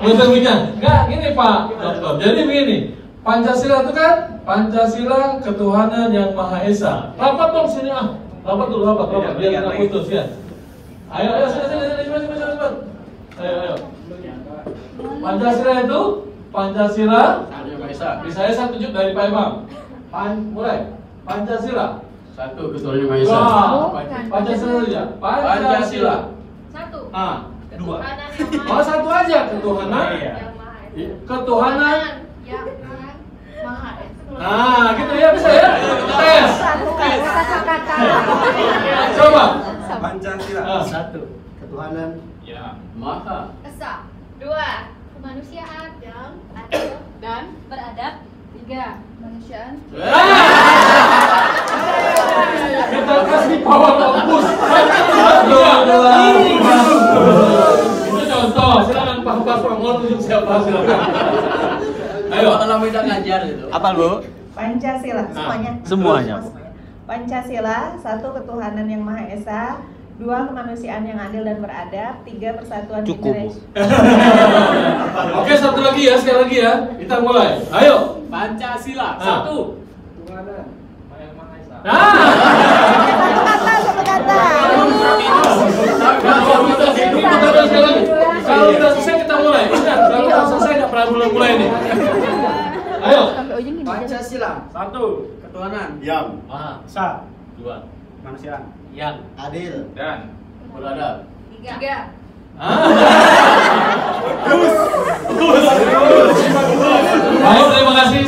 Betul-betul. Enggak, gini Pak Dokter. Jadi begini, Pancasila itu kan Pancasila ketuhanan yang Maha Esa. Rapat dong sini ah. Rapat dulu, rapat. Biar nggak putus ya. Ayo, sini, cepat. Ayo. Pancasila itu Pancasila bisa saya tunjuk dari Pak Imam. Mulai. Pancasila. Satu ketuhanan Maha Esa. Pancasila saja. Pancasila. Satu. Dua. Satu aja ketuhanan. Ketuhanan yang Maha Esa. Nah, gitu ya bisa ya. Tes. Coba. Pancasila. Satu. Ketuhanan Maha Esa. Dua. Kemanusiaan yang adil dan beradab. Tiga. Kemanusiaan. Kita kasih power fokus. Itu contoh. Silakan Pak Pastor mau tunjuk siapa silakan. Ayo. kalau tidak ngajar itu. Apa Bu? Pancasila semuanya. Semuanya. Pancasila, satu ketuhanan yang Maha Esa, dua kemanusiaan yang adil dan beradab, tiga persatuan Cukup, Bu. Indonesia. Oke, satu lagi ya, sekali lagi ya. Kita mulai. Ayo. Pancasila. Satu. ketuhanan yang Maha Esa. Satu kata. Kalau udah selesai kita mulai. Ingat, kalau udah selesai nggak pernah mulai nih. Ayo. Pancasila. Satu. Ketuhanan Yang Maha Esa. dua. Kemanusiaan Yang adil Dan beradab. Tiga. Baik, terima kasih.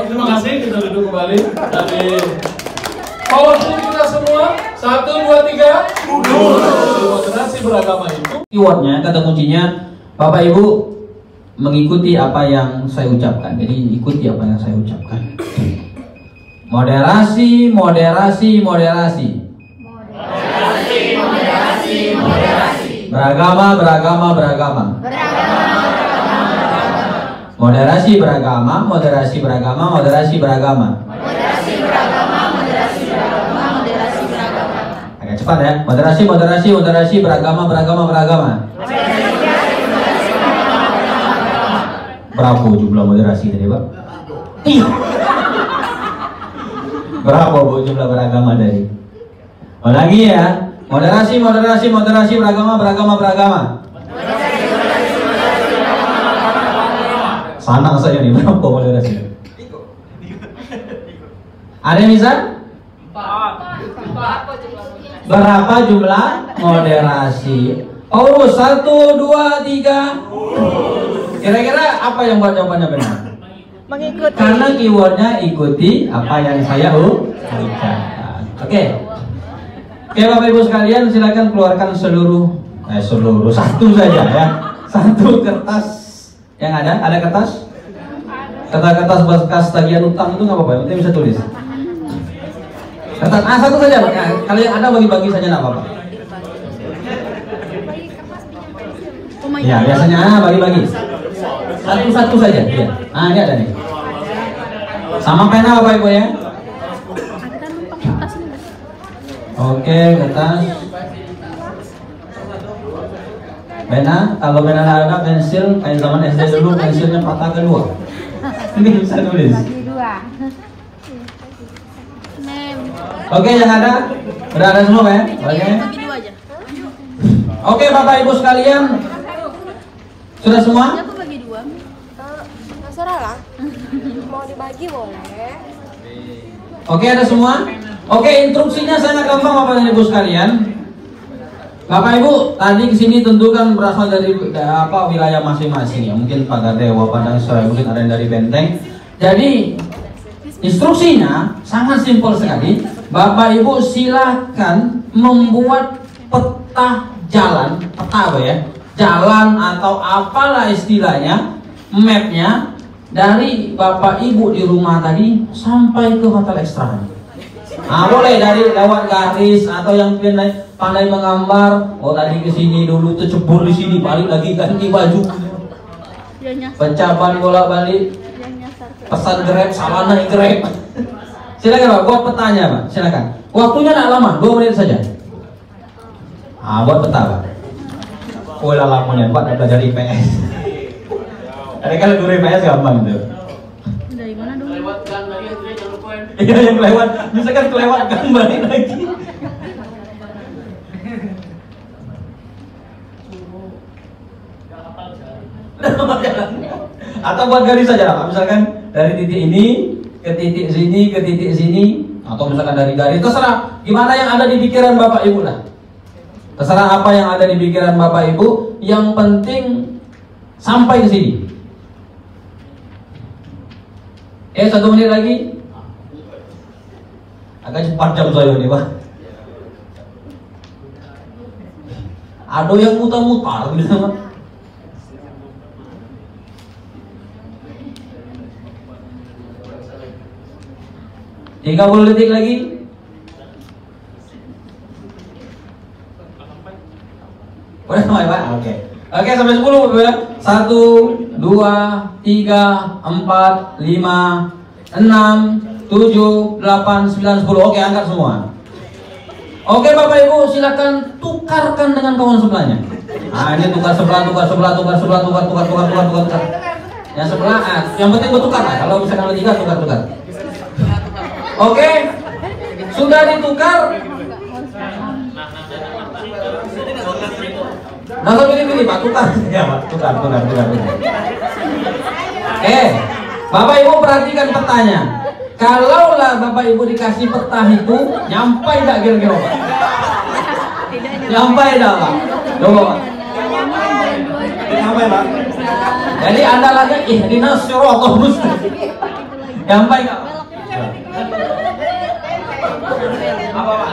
Terima kasih. Kita duduk kembali dari power kita semua. 1, 2, 3. Moderasi beragama itu. Keywordnya, kata kuncinya, Bapak Ibu mengikuti apa yang saya ucapkan. Jadi ikuti apa yang saya ucapkan. Moderasi. Beragama. Moderasi beragama. Agak cepat ya. Moderasi beragama. Berapa jumlah moderasi tadi, Pak? Berapa Bu jumlah beragama tadi? Oh, lagi ya. Moderasi beragama. Sanang saja nih, berapa moderasi? Ada yang bisa? Berapa jumlah moderasi? Oh, 1, 2, 3. Kira-kira apa yang buat jawabannya benar? Mengikuti. Karena keywordnya ikuti apa yang saya ucapkan. Oke, Bapak Ibu sekalian, silakan keluarkan seluruh satu saja ya. Satu kertas yang ada kertas? Kertas bekas tagihan utang itu nggak apa-apa, yang penting bisa tulis. Kertas satu saja, Pak. Kalau yang ada bagi-bagi saja nggak apa-apa. Ya, biasanya bagi-bagi. Satu-satu saja. Ya. Nah, ini ada nih. Sama pena Bapak Ibu ya. Oke, kertas. Pena, kalau pena nggak ada, pensil kayak zaman SD dulu, pensilnya patah kedua. Ini bisa tulis. Oke, yang ada udah ada semua ya. Oke, Bapak Ibu sekalian, sudah semua? Terserah lah. Mau dibagi boleh. Oke, ada semua? Oke, instruksinya sangat gampang Bapak dan Ibu sekalian. Bapak Ibu tadi kesini tentu kan berasal dari wilayah masing-masing ya. Mungkin Pak Gardewa, Padang Soe, mungkin ada yang dari Benteng. Jadi instruksinya sangat simpel sekali. Bapak Ibu silakan membuat peta jalan, jalan atau apalah istilahnya, mapnya dari Bapak Ibu di rumah tadi sampai ke Hotel Extra. Nah, boleh dari lewat garis atau yang pandai menggambar. Oh, tadi ke sini dulu tercebur di sini, balik lagi ganti baju. Pecah ban bolak-balik. Pesan Grab, salah naik Grab. Silakan Pak, buat petanya Pak, silakan. Waktunya tidak lama, 2 menit saja. Buat peta Pak. Oh lah punya Pak udah belajar IPS. Ada kan guru IPS gampang tuh. Dari mana dong? Lewat gang lagi Andre jangan lupain. Iya yang kelewat, misalkan kelewat kan balik lagi. Atau buat garis saja Pak, misalkan dari titik ini ke titik sini ke titik sini, atau misalkan dari garis, terserah gimana yang ada di pikiran Bapak Ibu lah. Terserah apa yang ada di pikiran Bapak Ibu, yang penting sampai ke sini. 1 menit lagi. Agak cepat jam saya nih Pak. Ada yang mutar-mutar gitu Pak. Tiga 30 detik lagi. Udah sampai Pak? Oke. Oke sampai 10 Bapak ya. 1, 2, 3, 4, 5, 6, 7, 8, 9, 10. Oke angkat semua. Oke Bapak Ibu silakan tukarkan dengan kawan sebelahnya. Nah ini tukar sebelah. Yang sebelah, yang penting bertukar lah. Kalau misalkan bertiga tukar. Oke, sudah ditukar. Nah, pilih Pak, tukar. Ya Pak, tukar. Bapak Ibu perhatikan petanya. Kalaulah Bapak Ibu dikasih peta itu, nyampai tak kira-kira Pak? Nyampai tak Pak? Coba Pak. Nyampai Pak. Jadi Anda lagi ihdinas siratal mustaqim. Nyampai nggak Pak? Apa Pak?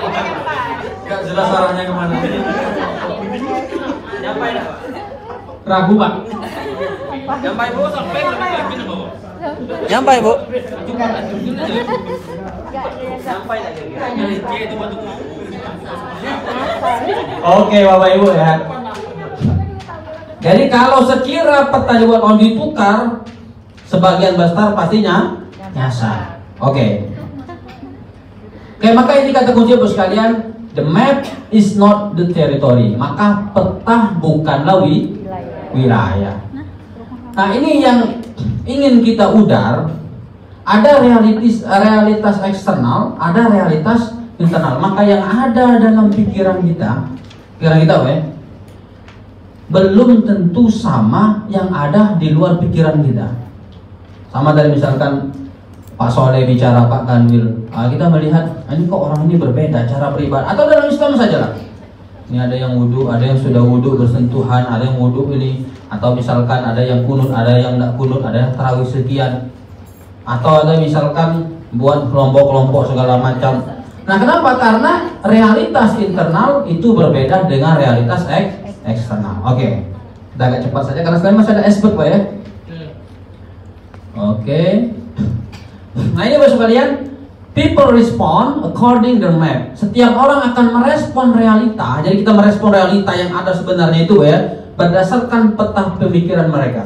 Nggak jelas arahnya kemana. Nyampai nggak Pak? Ragu Pak. Nyampai Bu sampai Bapak. Nyampai Bu. Sampai lagi. Oke Bapak Ibu ya. Jadi kalau sekira peta dibuat on ditukar, sebagian besar pastinya nyasar. Oke, maka ini kata kunci Bapak sekalian, the map is not the territory. Maka peta bukanlah wilayah. Nah ini yang ingin kita udar. Ada realitas eksternal, ada realitas internal. Maka yang ada dalam pikiran kita belum tentu sama yang ada di luar pikiran kita. Sama dari misalkan Pak Soleh bicara Pak Kanwil, kita melihat ini kok orang ini berbeda cara beribadah. Atau dalam Islam saja lah. Ini ada yang wudhu, ada yang sudah wudhu bersentuhan, ada yang wudhu ini. Atau misalkan ada yang kunut, ada yang tidak kunut, ada yang tarawih sekian. Atau ada misalkan buat kelompok-kelompok segala macam. Nah kenapa? Karena realitas internal itu berbeda dengan realitas eksternal. Oke, kita agak cepat saja karena sekarang masih ada expert Pak ya. Oke. Nah ini Bapak sekalian, people respond according the map. Setiap orang akan merespon realita. Jadi kita merespon realita yang ada sebenarnya itu ya berdasarkan peta pemikiran mereka.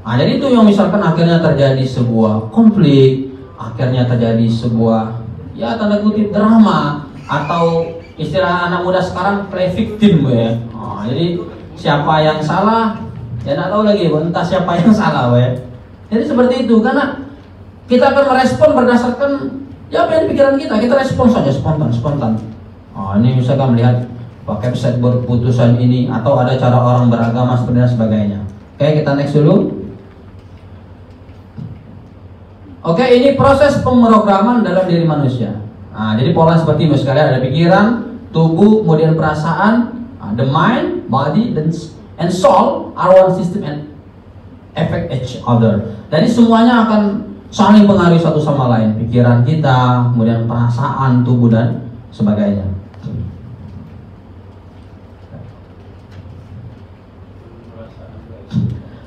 Nah jadi itu yang misalkan akhirnya terjadi sebuah konflik, akhirnya terjadi sebuah ya tanda kutip drama, atau istilah anak muda sekarang play victim ya. Nah, jadi siapa yang salah ya nggak tahu lagi entah siapa yang salah ya. Jadi seperti itu karena kita akan merespon berdasarkan ya apa yang pikiran kita respon saja spontan. Nah, ini misalkan melihat pakai set berputusan ini atau ada cara orang beragama seperti dan sebagainya. Oke, kita next dulu. Oke, ini proses pemrograman dalam diri manusia. Nah, jadi pola seperti ini sekalian, ada pikiran, tubuh, kemudian perasaan, the mind, body, and soul are one system and affect each other. Jadi semuanya akan saling pengaruhi satu sama lain. Pikiran kita, kemudian perasaan, tubuh dan sebagainya.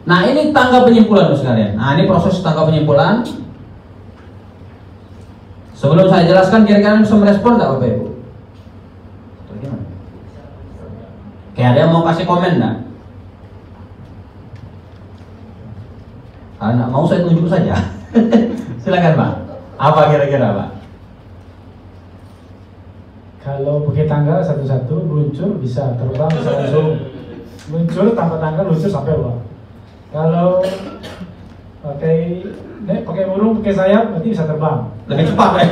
Nah, ini tangga penyimpulan sekalian. Nah, ini proses tangga penyimpulan. Sebelum saya jelaskan, kira-kira bisa merespon nggak Bapak Ibu? Kayak ada yang mau kasih komen nggak? Kalau nggak mau saya tunjuk saja. Silakan Pak. Apa kira-kira Pak? Kalau pakai tangga satu-satu meluncur bisa terbang bisa langsung muncul tangga-tangga lucu sampai luar. Kalau pakai burung pakai sayap berarti bisa terbang. Lebih cepat ya.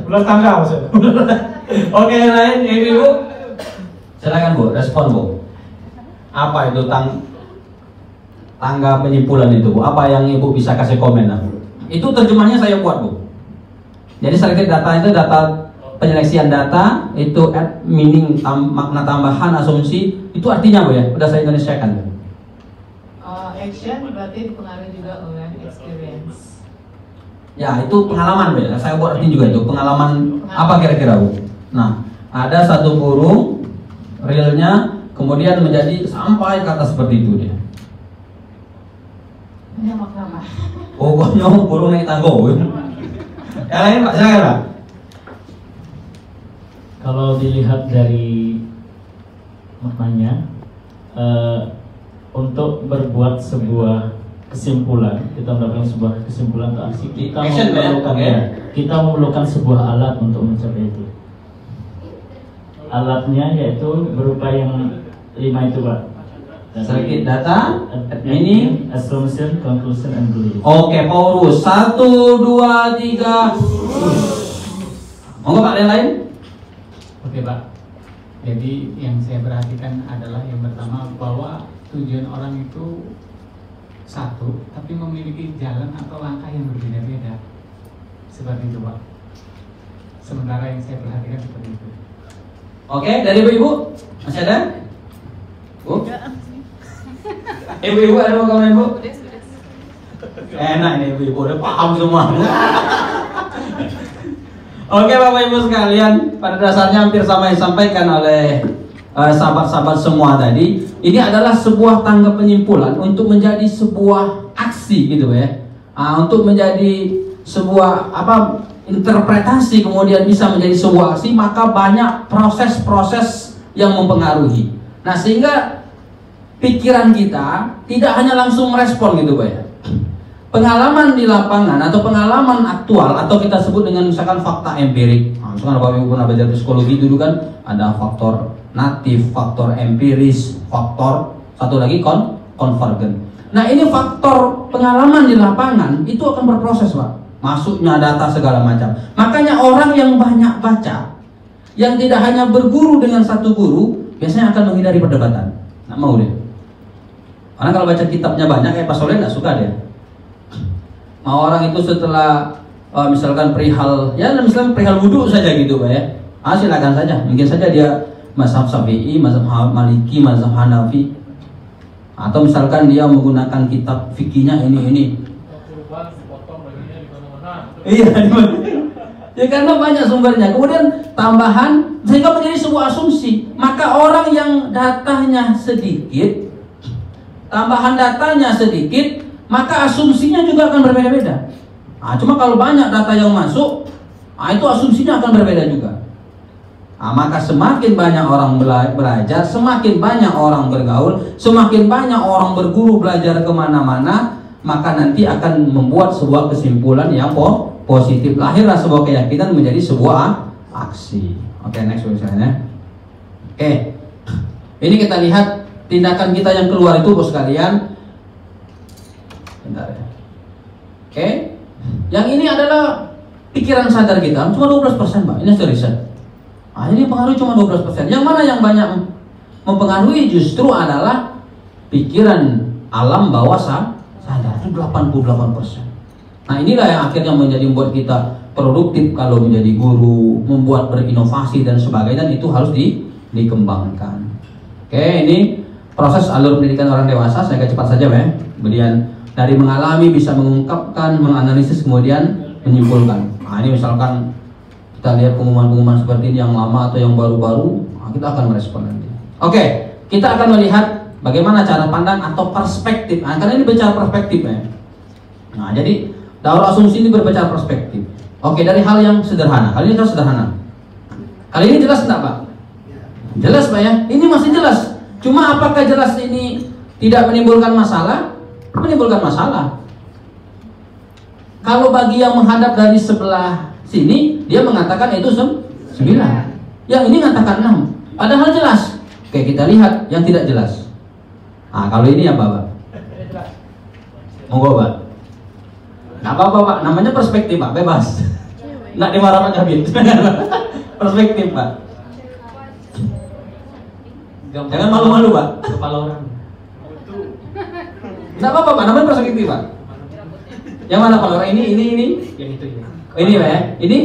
Ulas tangga maksudnya. Oke, yang lain ibu. Silakan Bu, respon Bu. Apa itu tangga penyimpulan itu Bu? Apa yang ibu bisa kasih komen? Itu terjemahnya saya buat Bu. Jadi sedikit data itu data penyeleksian data itu add meaning makna tambahan asumsi itu artinya Bu ya. Udah saya Indonesiakan Bu. Action berarti dipengaruhi juga oleh experience. Ya itu pengalaman Bu ya. Saya buat artinya juga itu pengalaman apa kira-kira Bu? Nah ada satu burung realnya kemudian menjadi sampai kata seperti itu dia. Ini makna apa? Pokoknya burung naik tangga. Yang lain Pak, silakan Pak. Kalau dilihat dari maknanya, untuk berbuat sebuah kesimpulan, kita mendapatkan sebuah kesimpulan atau aksi, kita memerlukan sebuah alat untuk mencapai itu. Alatnya yaitu berupa yang 5 itu Pak. Sedikit data, meaning, assumption, conclusion, and belief. Oke, Paulus 1, 2, 3. Monggo Pak, yang lain? Oke Pak. Jadi yang saya perhatikan adalah yang pertama bahwa tujuan orang itu satu, tapi memiliki jalan atau langkah yang berbeda-beda. Seperti itu Pak. Sementara yang saya perhatikan seperti itu. Oke, dari ibu-ibu masih ada? Bu? Ibu-ibu ada mau komen Bu? Enak ini ibu-ibu udah paham semua. Oke Bapak Ibu sekalian, pada dasarnya hampir sama yang disampaikan oleh sahabat-sahabat semua tadi. Ini adalah sebuah tangga penyimpulan untuk menjadi sebuah aksi gitu ya. Untuk menjadi sebuah interpretasi kemudian bisa menjadi sebuah aksi, maka banyak proses-proses yang mempengaruhi. Nah sehingga pikiran kita tidak hanya langsung merespon gitu Pak ya. Pengalaman di lapangan atau pengalaman aktual atau kita sebut dengan misalkan fakta empirik. Misalkan Bapak Ibu pernah belajar psikologi dulu kan, ada faktor natif, faktor empiris, faktor satu lagi konvergen. Nah ini faktor pengalaman di lapangan itu akan berproses Pak, masuknya data segala macam. Makanya orang yang banyak baca, yang tidak hanya berguru dengan satu guru, biasanya akan menghindari perdebatan. Nggak mau deh. Karena kalau baca kitabnya banyak kayak Pak Soleh nggak suka deh. Mau orang itu setelah misalkan perihal wudhu saja gitu Pak ya. Silakan saja, mungkin saja dia mazhab Syafi'i, mazhab Maliki, mazhab Hanafi, atau misalkan dia menggunakan kitab fikihnya ini. Iya, ya karena banyak sumbernya. Kemudian tambahan sehingga menjadi sebuah asumsi. Maka orang yang datanya sedikit, tambahan datanya sedikit, maka asumsinya juga akan berbeda-beda. Cuma kalau banyak data yang masuk, itu asumsinya akan berbeda juga. Maka semakin banyak orang belajar, semakin banyak orang bergaul, semakin banyak orang berguru belajar kemana-mana, maka nanti akan membuat sebuah kesimpulan yang positif. Lahirlah sebuah keyakinan menjadi sebuah aksi. Oke, next misalnya. Oke, ini kita lihat tindakan kita yang keluar itu bos sekalian. Bentar ya. Oke, yang ini adalah pikiran sadar kita cuma 12% Pak. Ini hasil riset. Ini pengaruh cuma 12%. Yang mana yang banyak mempengaruhi justru adalah pikiran alam bawah sadar itu 88%. Nah inilah yang akhirnya membuat kita produktif kalau menjadi guru, membuat berinovasi dan sebagainya, dan itu harus dikembangkan. Oke, ini proses alur pendidikan orang dewasa. Saya cepat saja ya. Kemudian dari mengalami bisa mengungkapkan, menganalisis, kemudian menyimpulkan. Ini misalkan kita lihat pengumuman-pengumuman seperti ini yang lama atau yang baru-baru, kita akan merespon nanti. Oke, kita akan melihat bagaimana cara pandang atau perspektif. Karena ini bicara perspektif ya. Jadi daur asumsi ini berbicara perspektif. Oke, dari hal yang sederhana. Kali ini kan sederhana. Kali ini jelas enggak Pak? Jelas Pak ya? Ini masih jelas. Cuma apakah jelas ini tidak menimbulkan masalah? Menimbulkan masalah. Kalau bagi yang menghadap dari sebelah sini, dia mengatakan itu 9. Yang ini mengatakan 6. Padahal jelas. Oke, kita lihat yang tidak jelas. Nah, kalau ini apa, Pak? Monggo, Pak. Nggak apa-apa, Pak. Namanya perspektif, Pak. Bebas. Nggak dimarah Pak Kabit. Perspektif, Pak. Jangan malu-malu, Pak. Kepala orang. Nggak apa-apa, Pak. Namanya perspektif, Pak. Yang mana kalau orang ini? Yang itu ya. Oh, ini, Pak ya? Ini?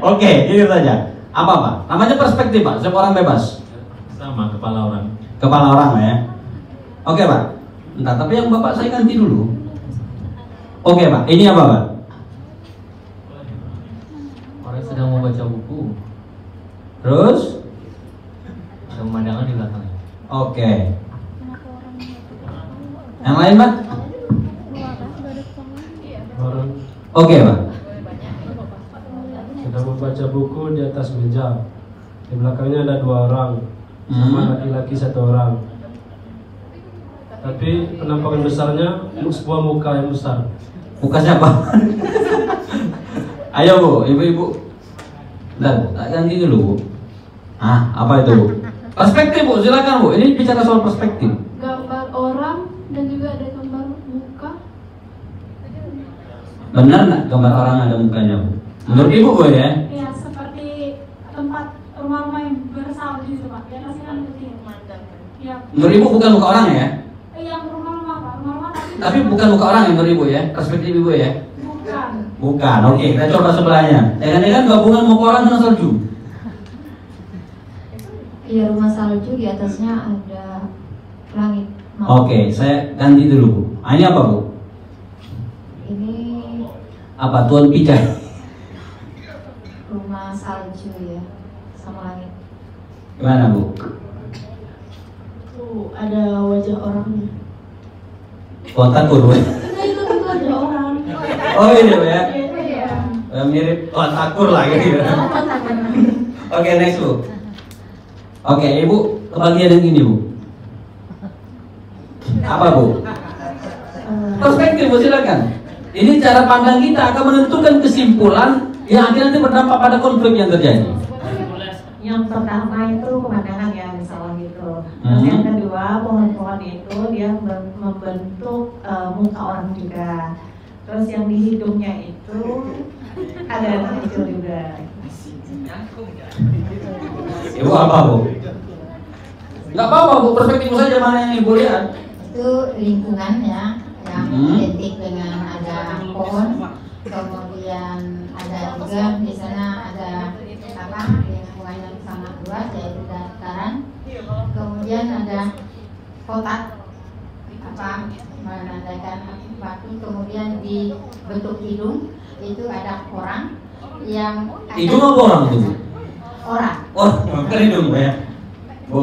Oke, ini saja. Apa, Pak? Namanya perspektif, Pak. Setiap orang bebas. Sama kepala orang. Kepala orang, Pak ya. Oke, Pak. Entar, tapi yang Bapak saya ganti dulu. Oke, Pak. Ini apa, Pak? Orang sedang membaca buku. Terus? Ada pemandangan di belakangnya. Oke. Yang lain, Pak? Orang Oke, Pak. sedang membaca buku di atas meja. Di belakangnya ada 2 orang, sama laki-laki 1 orang. Tapi penampakan besarnya sebuah muka yang besar. Muka siapa? Ayo, Bu, ibu-ibu. Bentar, tak ganti dulu, Bu. Ah, apa itu, Bu? Perspektif, Bu. Silakan, Bu. Ini bicara soal perspektif. Gambar orang dan juga ada gambar muka. Benar nggak gambar orang ada mukanya, Bu? Menurut Ibu, Bu ya? Ya, seperti tempat rumah-rumah yang bersalju itu, Pak. Ya, kasih kan putih. Ya. Menurut Ibu bukan muka orang ya? Yang rumah-rumah, Pak. Rumah-rumah Tapi bukan muka orang yang menurut Ibu ya? Perspektif Ibu ya? bukan. Bukan. Oke, kita coba sebelahnya. Jangan-jangan gabungan muka orang dengan salju. Iya, rumah salju, di atasnya ada langit. Oke, saya ganti dulu, Bu. Ah, ini apa, Bu? Ini Apa? Tuan Pijay? rumah salju ya, sama langit. Gimana, Bu? Tuh, ada wajah orangnya. Tuan Takur, Bu. Itu ada orang. Oh, ini, Bu ya? Iya. Mirip Tuan Takur lah gitu. Oke, next, Bu. Oke, Ibu kebagian yang ini, Bu. Apa, Bu? Perspektif, Bu, silakan. Ini cara pandang kita akan menentukan kesimpulan yang akhirnya nanti berdampak pada konflik yang terjadi. Yang pertama itu pemandangan ya, misalnya gitu. Terus yang kedua, pohon-pohon itu dia membentuk muka orang juga. Terus yang di hidungnya itu ada anak kecil juga. Ibu apa, Bu? Nggak apa-apa, Bu. Perspektif saja mana yang Ibu lihat. Itu lingkungan ya, yang identik dengan ada pohon, kemudian ada juga di sana ada apa lingkungan yang sangat luas yaitu dataran, kemudian ada kotak apa menandakan batu, kemudian di bentuk hidung itu ada orang yang Hidung apa orang itu, Bu? Orang. Oh, bukan hidung, Bu ya, Bu.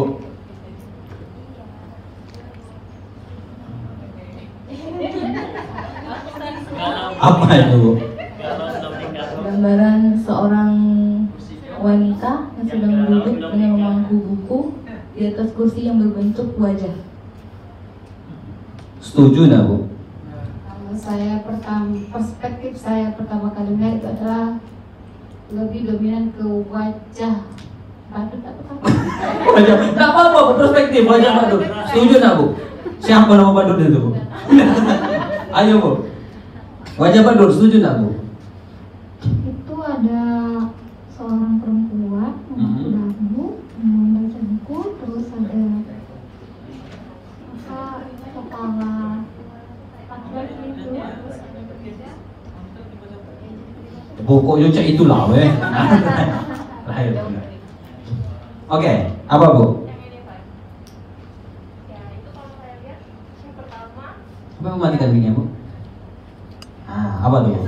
Apa itu, Bu? Gambaran seorang wanita yang sedang duduk dengan memangku buku di atas kursi yang berbentuk wajah. Setuju nggak, Bu? Kalau saya perspektif saya pertama kali melihat itu adalah lebih dominan ke wajah badut atau apa? Wajah, nggak apa-apa, Bu. Perspektif wajah badut. Setuju nggak, Bu? Siapa nama badut itu, Bu? Ayo, Bu. Wajah badut, setuju nggak, Bu? Itu ada seorang perempuan mengaku bambu membaca buku, terus ada apa kepala laki-laki itu. Pokoknya cek itulah, weh. Lahir. Oke, apa, Bu? Coba matikan mic-nya, Bu. Ah, apa tuh, Bu?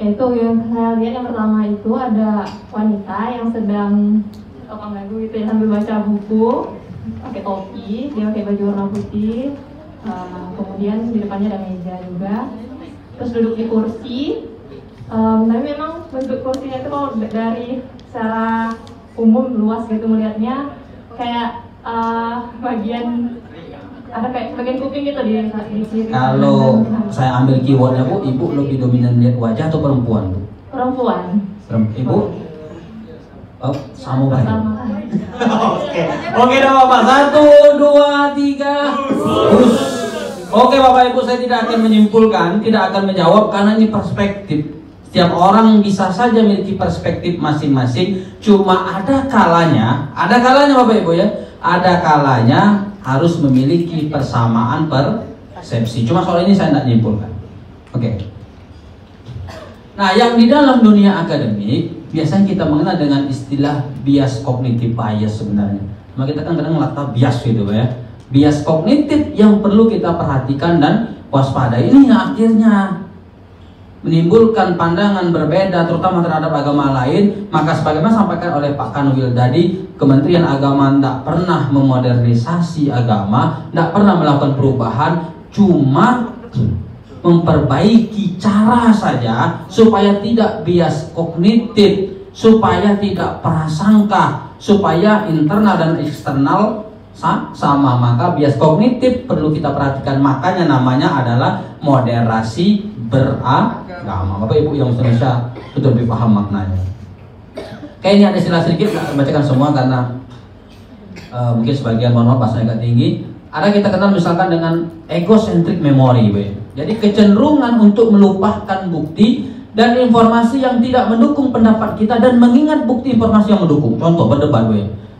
Itu yang saya lihat yang pertama itu ada wanita yang sedang topang lagu gitu ya sambil baca buku, pakai topi, dia pakai baju warna putih, kemudian di depannya ada meja juga, terus duduk di kursi. Tapi memang bentuk kursinya itu kalau dari secara umum luas gitu melihatnya kayak bagian ada kayak bagian kuping gitu di kiri. Kalau saya ambil keywordnya Bu, Ibu lebih dominan lihat wajah atau perempuan Bu? Perempuan. Ibu? Oh, sama baik. Oke, dah Bapak. 1, 2, 3. Oke Bapak Ibu, saya tidak akan menyimpulkan, tidak akan menjawab karena ini perspektif. Setiap orang bisa saja memiliki perspektif masing-masing. Cuma ada kalanya Bapak Ibu ya, ada kalanya harus memiliki persamaan persepsi. Cuma soal ini saya tidak menyimpulkan. Oke. Nah, yang di dalam dunia akademik biasanya kita mengenal dengan istilah bias kognitif bias sebenarnya. Cuma kita kan kadang ngelata bias gitu ya. Bias kognitif yang perlu kita perhatikan dan waspadai. Ini yang akhirnya menimbulkan pandangan berbeda terutama terhadap agama lain. Maka sebagaimana sampaikan oleh Pak Kanwil tadi, Kementerian Agama tidak pernah memodernisasi agama, tidak pernah melakukan perubahan, cuma memperbaiki cara saja supaya tidak bias kognitif, supaya tidak prasangka, supaya internal dan eksternal sama. Maka bias kognitif perlu kita perhatikan, makanya namanya adalah moderasi beragama. Bapak Ibu yang Indonesia betul lebih paham maknanya. Kayak ini ada istilah sedikit, nggak bacakan semua karena mungkin sebagian mohon maaf bahasanya agak tinggi. Ada kita kenal misalkan dengan egocentric memory, jadi kecenderungan untuk melupakan bukti dan informasi yang tidak mendukung pendapat kita dan mengingat bukti informasi yang mendukung. Contoh berdebat,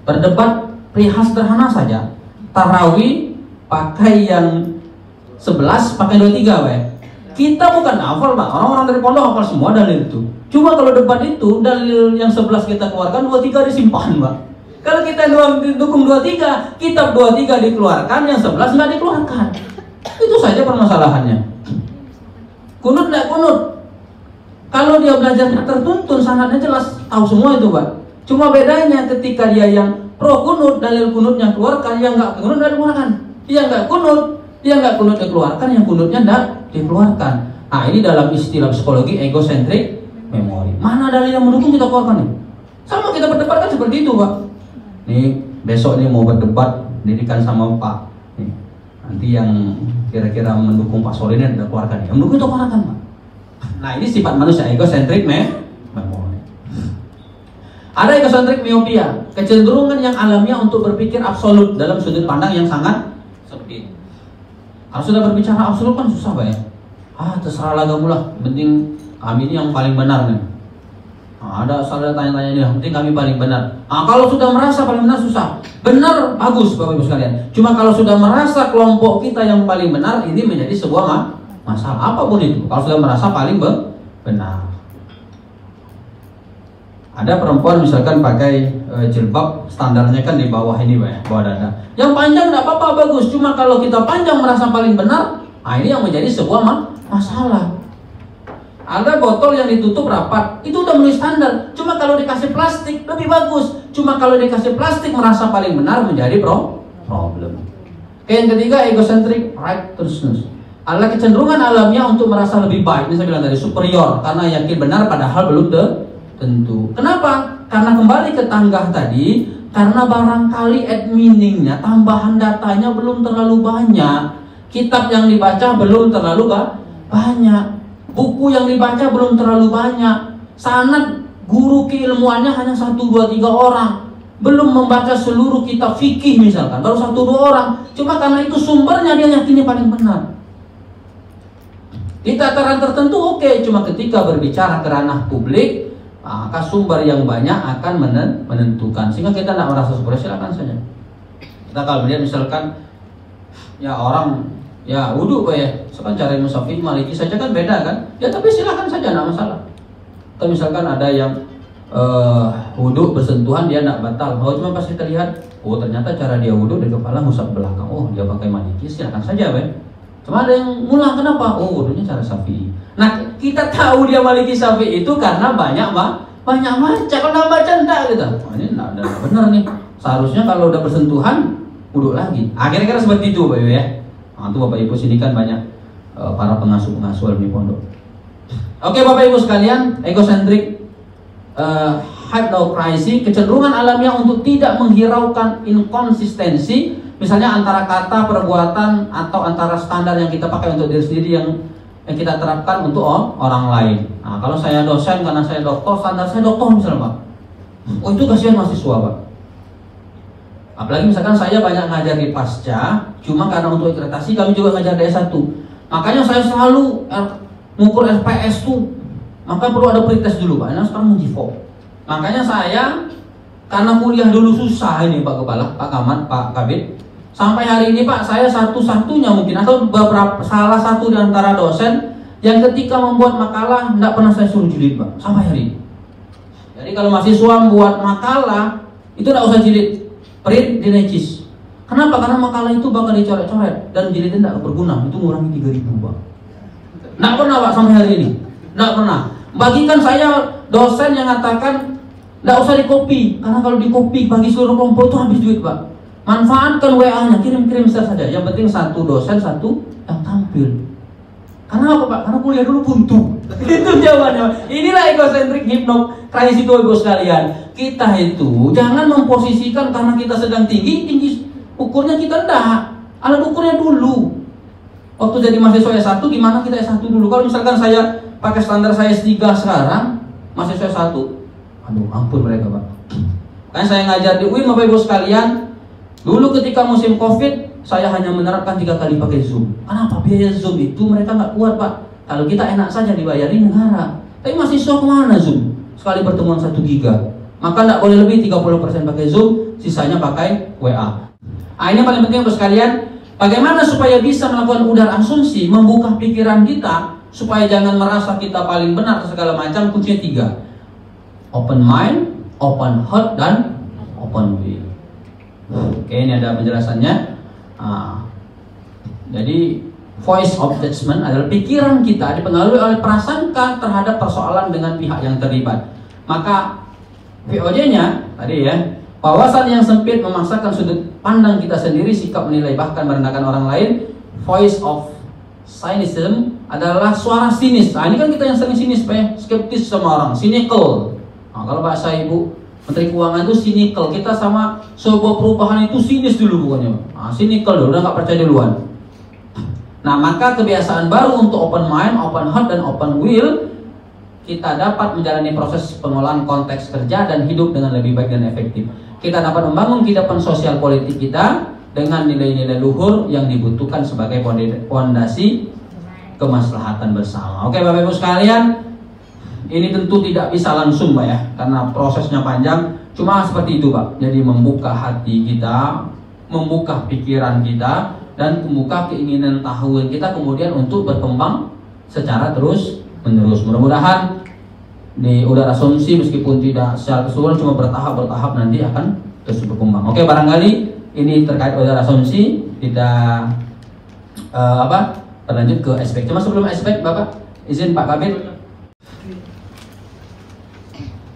berdebat perihal sederhana saja. Tarawih pakai yang 11, pakai 23, Kita bukan hafal, Pak. Orang-orang dari pondok hafal semua dalil itu. Cuma kalau debat itu dalil yang 11 kita keluarkan, 23 disimpan, Pak. Kalau kita dukung 23, kitab 23 dikeluarkan, yang 11 nggak dikeluarkan. Itu saja permasalahannya. Kunut nggak kunut. Kalau dia belajar tertuntun, sangatnya jelas, tahu semua itu, Pak. Cuma bedanya ketika dia yang pro kunut, dalil kunutnya keluarkan, yang nggak kunut nggak dikeluarkan. Yang nggak kunut dikeluarkan, yang kunutnya nggak dikeluarkan. Nah, ini dalam istilah psikologi egocentric memory. Mana dalil yang mendukung kita keluarkan nih? Sama kita berdebat kan seperti itu, Pak. Nih besok nih mau berdebat didikan sama Pak. Nih, nanti yang kira-kira mendukung Pak Soleh ini kita keluarkan. Yang mendukung itu keluarkan, Pak. Nah, ini sifat manusia egocentric memory. Ada egocentric myopia, kecenderungan yang alamiah untuk berpikir absolut dalam sudut pandang yang sangat sempit. Kalau sudah berbicara absolut kan susah, Pak ya. Terserah lah kamu lah, penting kami ini yang paling benar nih. Ada saudara tanya-tanya dia, penting kami paling benar. Kalau sudah merasa paling benar susah. Benar bagus, Bapak Ibu sekalian. Cuma kalau sudah merasa kelompok kita yang paling benar, ini menjadi sebuah masalah apapun itu. Kalau sudah merasa paling benar. Ada perempuan misalkan pakai jilbab, standarnya kan di bawah ini, Pak ya, bawah dada. Yang panjang tidak apa-apa, bagus. Cuma kalau kita panjang merasa paling benar, ini yang menjadi sebuah masalah. Ada botol yang ditutup rapat, itu udah memenuhi standar. Cuma kalau dikasih plastik lebih bagus. Cuma kalau dikasih plastik merasa paling benar menjadi problem. Yang ketiga egocentric righteousness adalah kecenderungan alamiah untuk merasa lebih baik. Ini saya bilang tadi superior karena yakin benar padahal belum tentu. Kenapa? Karena kembali ke tangga tadi, karena barangkali adminingnya, tambahan datanya belum terlalu banyak, kitab yang dibaca belum terlalu banyak. Buku yang dibaca belum terlalu banyak. Sanad guru keilmuannya hanya 1, 2, 3 orang. Belum membaca seluruh kitab fikih misalkan, baru 1, 2 orang. Cuma karena itu sumbernya dia yakinnya paling benar. Di tataran tertentu oke, cuma ketika berbicara ke ranah publik, maka sumber yang banyak akan menentukan. Sehingga kita tidak merasa superior, silakan saja. Kita kalau melihat misalkan ya orang ya wudhu, Pak ya, sekarang cara Syafi'i Maliki saja kan beda kan, ya tapi silakan saja, tidak masalah. Atau misalkan ada yang wudhu bersentuhan dia tidak batal, cuma pas kita lihat, ternyata cara dia wudhu dari kepala ngusap belakang, dia pakai Maliki, silakan saja, Pak. Cuma ada yang ngulang, kenapa? Wudhunya cara Syafi'i. Nah, kita tahu dia Maliki Syafi'i itu karena banyak baca, kalau nggak baca enggak gitu. Ini enggak ada benar nih. Seharusnya kalau udah bersentuhan wudhu lagi. Kira-kira seperti itu, Pak ya. Itu Bapak Ibu sini kan banyak para pengasuh alumni pondok. Oke, Bapak Ibu sekalian, egocentric hypocrisy, kecenderungan alamiah untuk tidak menghiraukan inkonsistensi misalnya antara kata, perbuatan, atau antara standar yang kita pakai untuk diri sendiri yang kita terapkan untuk orang lain. Nah, kalau saya dosen karena saya doktor, standar saya doktor misalnya Pak. Oh itu kasihan mahasiswa Pak. Apalagi misalkan saya banyak ngajar di pasca, cuma karena untuk akreditasi kami juga ngajar di S1. Makanya saya selalu mengukur SPS tuh, maka perlu ada pretest dulu Pak. Nah sekarang menjivok. Makanya saya karena kuliah dulu susah ini Pak Kepala, Pak Kamat, Pak Kabit. Sampai hari ini Pak, saya satu-satunya mungkin atau beberapa salah satu di antara dosen yang ketika membuat makalah tidak pernah saya suruh jilid Pak, sampai hari ini. Jadi kalau mahasiswa membuat makalah itu tidak usah jilid, print di necis. Kenapa? Karena makalah itu bakal dicoret-coret dan jilidnya tidak berguna, itu ngurangi 3.000 Pak. Tidak pernah Pak sampai hari ini, tidak pernah. Bagikan saya dosen yang mengatakan tidak usah dikopi, karena kalau dikopi bagi seluruh kelompok itu habis duit Pak. Manfaatkan WA-nya, kirim-kirim saja. Yang penting satu dosen, satu yang tampil. Karena apa Pak? Karena kuliah dulu buntu. Itu jawabannya. Inilah egocentrik hipnokratis itu Ibu sekalian. Kita itu jangan memposisikan karena kita sedang tinggi ukurnya kita enggak. Alat ukurnya dulu. Waktu jadi mahasiswa S1 gimana kita S1 dulu. Kalau misalkan saya pakai standar saya S3 sekarang, mahasiswa S1, aduh ampun mereka Pak. Kan saya ngajar di UIN Bapak Ibu sekalian. Dulu ketika musim Covid, saya hanya menerapkan 3 kali pakai Zoom. Kenapa? Biaya Zoom itu mereka nggak kuat Pak. Kalau kita enak saja dibayarin negara. Tapi mahasiswa kemana Zoom? Sekali pertemuan 1 giga. Maka nggak boleh lebih 30% pakai Zoom, sisanya pakai WA. Nah, ini paling penting Bapak sekalian. Bagaimana supaya bisa melakukan udar asumsi, membuka pikiran kita, supaya jangan merasa kita paling benar atau segala macam. Kuncinya 3. Open mind, open heart, dan open will. Oke, ini ada penjelasannya. Jadi voice of judgment adalah pikiran kita dipengaruhi oleh prasangka terhadap persoalan dengan pihak yang terlibat. Maka VOJ-nya tadi ya, wawasan yang sempit memaksakan sudut pandang kita sendiri, sikap menilai bahkan merendahkan orang lain. Voice of cynicism adalah suara sinis. Nah, ini kan kita yang sering sinis, skeptis sama orang, cynical. Nah, kalau bahasa Ibu Menteri Keuangan itu cynical, kita sama sebuah perubahan itu sinis dulu pokoknya. Nah, cynical dulu, udah nggak percaya duluan. Nah, maka kebiasaan baru untuk open mind, open heart, dan open will, kita dapat menjalani proses pengolahan konteks kerja dan hidup dengan lebih baik dan efektif. Kita dapat membangun kehidupan sosial politik kita dengan nilai-nilai luhur yang dibutuhkan sebagai fondasi kemaslahatan bersama. Oke Bapak Ibu sekalian, ini tentu tidak bisa langsung Pak ya, karena prosesnya panjang. Cuma seperti itu Pak. Jadi membuka hati kita, membuka pikiran kita, dan membuka keinginan tahuan kita kemudian untuk berkembang secara terus menerus. Mudah-mudahan di udara asumsi meskipun tidak secara keseluruhan, cuma bertahap nanti akan terus berkembang. Oke, barangkali ini terkait udara asumsi. Kita berlanjut ke aspek. Cuma sebelum aspek Bapak izin Pak Kabit.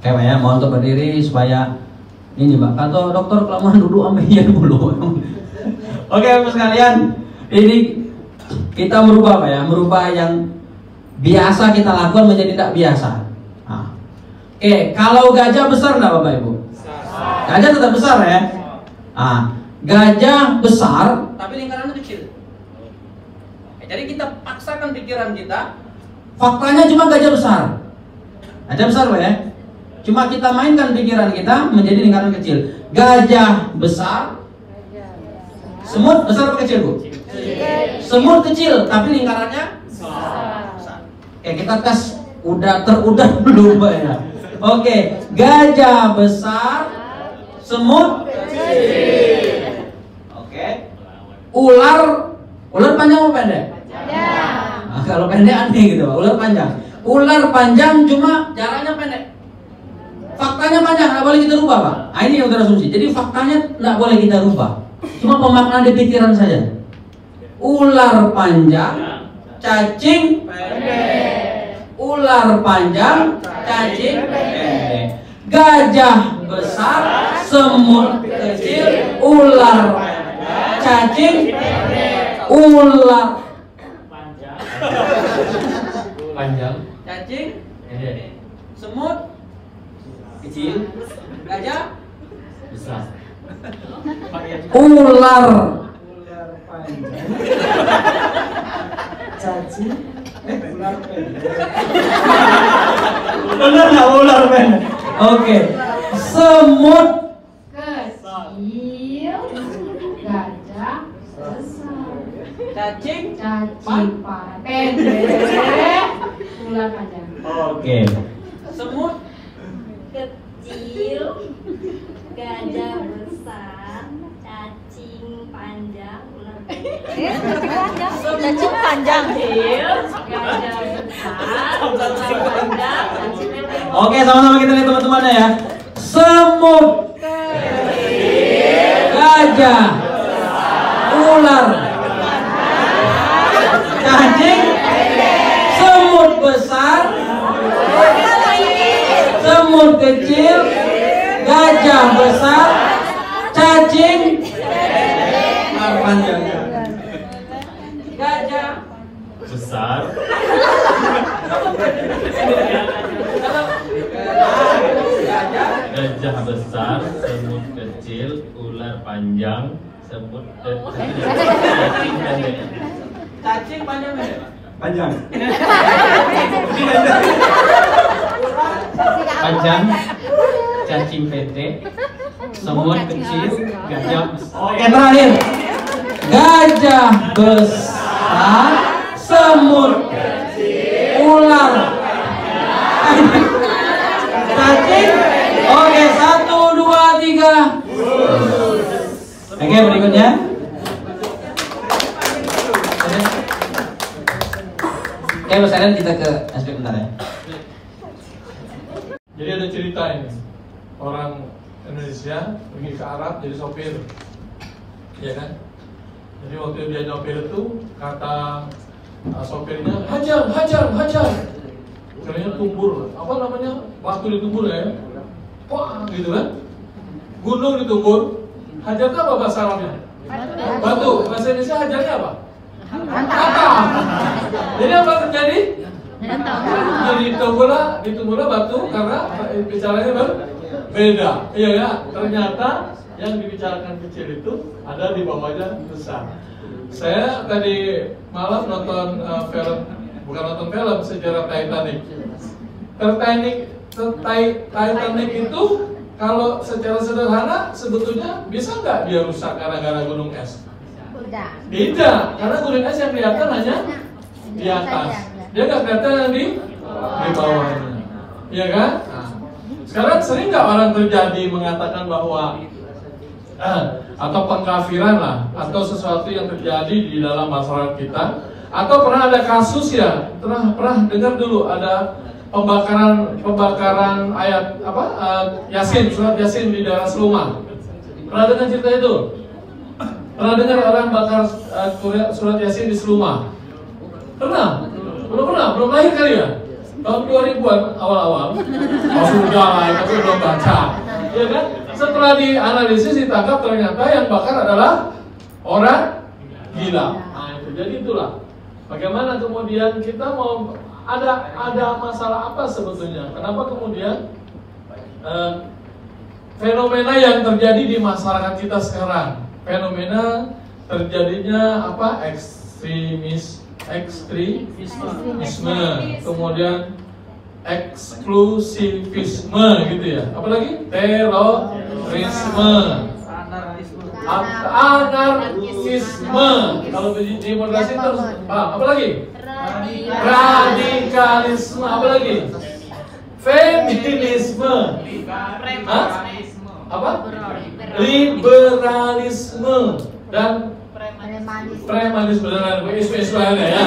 Oke Pak ya, mohon untuk berdiri supaya ini Pak, atau dokter kelamaan duduk ambeien mulu. Oke Bapak sekalian, ini kita merubah Pak ya, merubah yang biasa kita lakukan menjadi tidak biasa. Nah. Oke, kalau gajah besar enggak Bapak Ibu? Gajah tetap besar ya. Nah, gajah besar tapi lingkarannya kecil. Jadi kita paksakan pikiran kita, faktanya cuma gajah besar. Gajah besar Pak ya. Cuma kita mainkan pikiran kita menjadi lingkaran kecil. Gajah besar, semut besar atau kecil Bu? Semut kecil, tapi lingkarannya besar. Oke, kita tes terudah dulu Mbak ya. Oke, gajah besar, semut kecil. Oke, ular panjang atau pendek? Nah, kalau pendek aneh gitu, ular panjang cuma jaraknya pendek. Faktanya panjang, nggak boleh kita rubah Pak. Nah, ini yang udah asumsi. Jadi faktanya nggak boleh kita rubah. Cuma pemaknaan di pikiran saja. Ular panjang, cacing pendek. Ular panjang, cacing pendek. Gajah besar, semut kecil, ular cacing pendek. Ular panjang, cacing pendek. Semut kecil, gajah besar. Ular panjang. Cacing. Ular pendek. Bener nggak ular pendek? Oke. Semut kecil, gajah besar, Cacing pendek, ular panjang. Oke. semut kecil, gajah besar, cacing panjang, ular pendek. Cacing panjang. Kecil, gajah besar, ular panjang, cacing pendek. Oke, sama-sama kita lihat teman-temannya ya. Semut, gajah, ular, cacing, semut besar, semut kecil, gajah besar, cacing panjang, Gajah Besar. Gajah besar, semut kecil, ular panjang, semut cacing pendek. cacing panjang pendek Panjang. Panjang, cacing pendek, semut kecil, gajah besar. Oke, terakhir. Gajah besar, semut, ular, cacing. Oke, 1, 2, 3. Oke, berikutnya. Oke, Mas Aren, kita ke aspek bentar ya. Jadi ada cerita ini, orang Indonesia pergi ke Arab jadi sopir, ya kan? Jadi waktu dia nyopir itu kata sopirnya hajar. Caranya tumbur, apa namanya? Waktu ditumbur ya, wah gitu kan? Gunung ditumbur, hajar itu apa bahasa Arabnya? Batu. Bahasa Indonesia hajarnya apa? Hantam. Jadi apa terjadi? Jadi ditumbuhlah batu karena bicaranya berbeda. Iya ya, ternyata yang dibicarakan kecil itu ada di bawahnya besar. Saya tadi malam nonton film, bukan nonton film, sejarah Titanic. Titanic itu kalau secara sederhana sebetulnya bisa nggak dia rusak gara-gara gunung es? Tidak, karena gunung es yang kelihatan hanya di atas. Dia nggak kelihatan yang di bawahnya, iya kan? Nah, sekarang sering nggak orang terjadi mengatakan bahwa atau pengkafiran lah, atau sesuatu yang terjadi di dalam masyarakat kita, atau pernah ada kasus ya, pernah dengar dulu ada pembakaran ayat apa Yasin, surat Yasin di daerah Seluma. Pernah dengar cerita itu? Pernah dengar orang bakar surat Yasin di Seluma? Pernah? Belum lahir kali ya? Tahun 2000-an awal-awal. Oh sudah lah, itu belum baca. Ya kan? Setelah dianalisis ditangkap ternyata yang bakar adalah orang gila. Nah itu, jadi itulah. Bagaimana kemudian kita mau ada masalah apa sebetulnya? Kenapa kemudian fenomena yang terjadi di masyarakat kita sekarang? Fenomena terjadinya apa? Ekstremisme, kemudian eksklusivisme gitu ya. Apalagi terorisme, anarkisme. Kalau di moderasi terus apalagi? Radikalisme, apalagi? Feminisme, apa? Liberalisme dan premanisme dan isu-isu lainnya ya.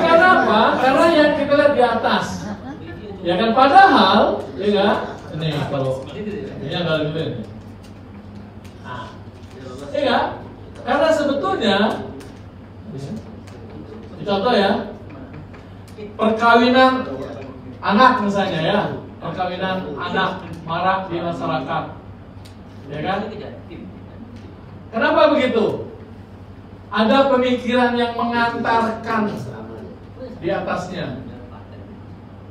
Karena apa? Karena yang kita lihat di atas, ya kan, padahal, ya kan? Ini kalau ini agak lebih, ya kan? Karena sebetulnya, contoh ya, perkawinan anak misalnya ya, perkawinan anak marak di masyarakat, ya kan? Kenapa begitu? Ada pemikiran yang mengantarkan di atasnya.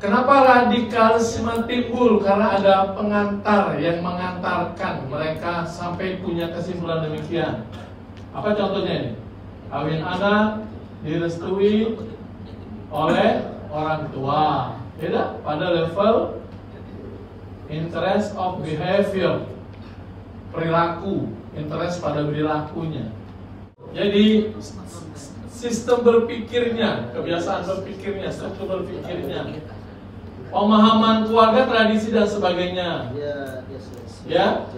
Kenapa radikalisme timbul? Karena ada pengantar yang mengantarkan mereka sampai punya kesimpulan demikian. Apa contohnya ini? Kawin anak direstui oleh orang tua. Beda pada level interest of behavior, perilaku, interest pada perilakunya. Jadi sistem berpikirnya, kebiasaan berpikirnya, struktur berpikirnya, pemahaman keluarga, tradisi dan sebagainya. Ya,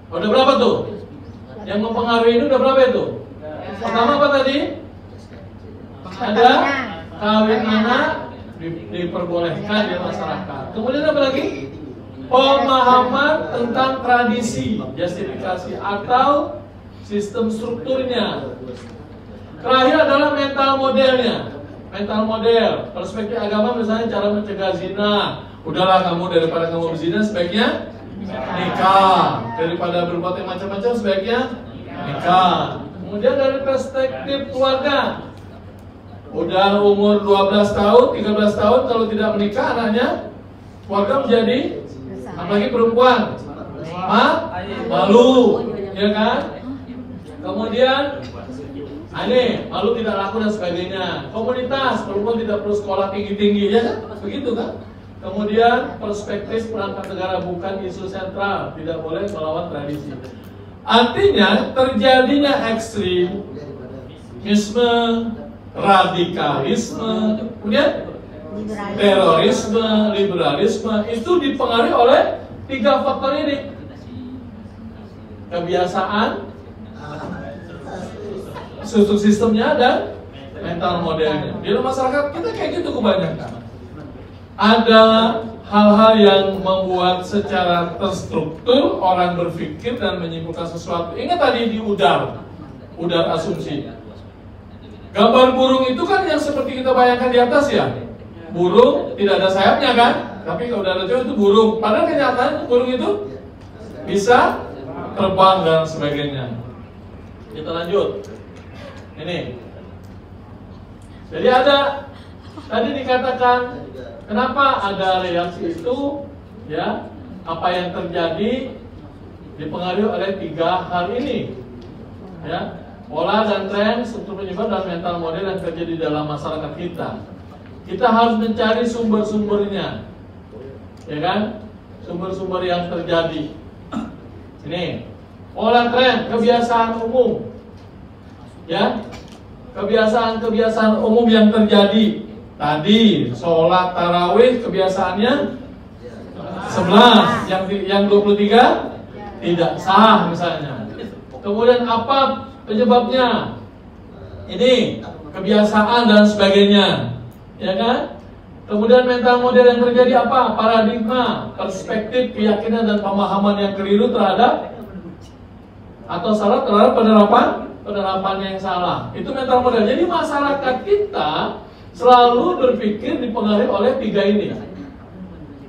udah berapa tuh? Yang mempengaruhi ini udah berapa itu? Pertama apa tadi? Ada kawin anak diperbolehkan di masyarakat. Kemudian apa lagi? Pemahaman tentang tradisi, justifikasi atau sistem strukturnya. Terakhir adalah mental modelnya. Mental model, perspektif agama misalnya cara mencegah zina. Udahlah kamu, daripada kamu berzina sebaiknya nikah. Daripada berbuat yang macam-macam sebaiknya nikah. Kemudian dari perspektif keluarga, udah umur 12 tahun, 13 tahun kalau tidak menikah anaknya, keluarga menjadi, apalagi perempuan, malu, ya kan? Kemudian ini malu tidak laku dan sebagainya. Komunitas, perempuan tidak perlu sekolah tinggi-tinggi, ya kan? Begitu kan? Kemudian perspektif perangkat negara bukan isu sentral, tidak boleh melawan tradisi. Artinya terjadinya ekstremisme, radikalisme, kemudian terorisme, liberalisme itu dipengaruhi oleh 3 faktor ini. Kebiasaan, struktur sistemnya, dan mental modelnya. Di masyarakat kita kayak gitu kebanyakan. Ada hal-hal yang membuat secara terstruktur orang berpikir dan menyimpulkan sesuatu. Ingat tadi di udar asumsi. Gambar burung itu kan yang seperti kita bayangkan di atas ya. Burung tidak ada sayapnya kan? Tapi kalau udah ada itu burung. Padahal kenyataan burung itu bisa terbang dan sebagainya. Kita lanjut. Ini. Jadi ada tadi dikatakan kenapa ada reaksi itu, ya? Apa yang terjadi dipengaruhi oleh 3 hal ini, ya? Pola dan tren, struktur penyebab dan mental model yang terjadi dalam masyarakat kita. Kita harus mencari sumber-sumbernya, ya kan? Sumber-sumber yang terjadi. Ini pola tren, kebiasaan umum, ya? Kebiasaan-kebiasaan umum yang terjadi. Tadi sholat tarawih kebiasaannya 11, yang 23 tidak sah misalnya. Kemudian apa penyebabnya? Ini kebiasaan dan sebagainya, ya kan? Kemudian mental model yang terjadi apa? Paradigma, perspektif, keyakinan dan pemahaman yang keliru terhadap atau salah terhadap penerapan yang salah. Itu mental model. Jadi masyarakat kita selalu berpikir dipengaruhi oleh 3 ini.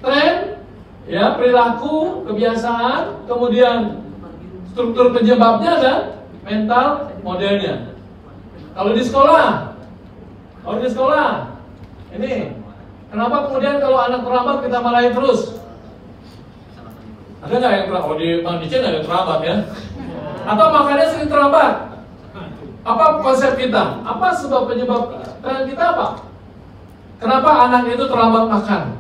Tren, ya, perilaku, kebiasaan, kemudian struktur penyebabnya dan mental modelnya. Kalau di sekolah, ini kenapa kemudian kalau anak terlambat kita marahin terus? Ada nggak yang terlambat? Oh, di Bang Dicen ada terlambat ya? Atau makannya sering terlambat? Apa konsep kita? Apa sebab penyebab tren kita apa? Kenapa anak itu terlambat makan?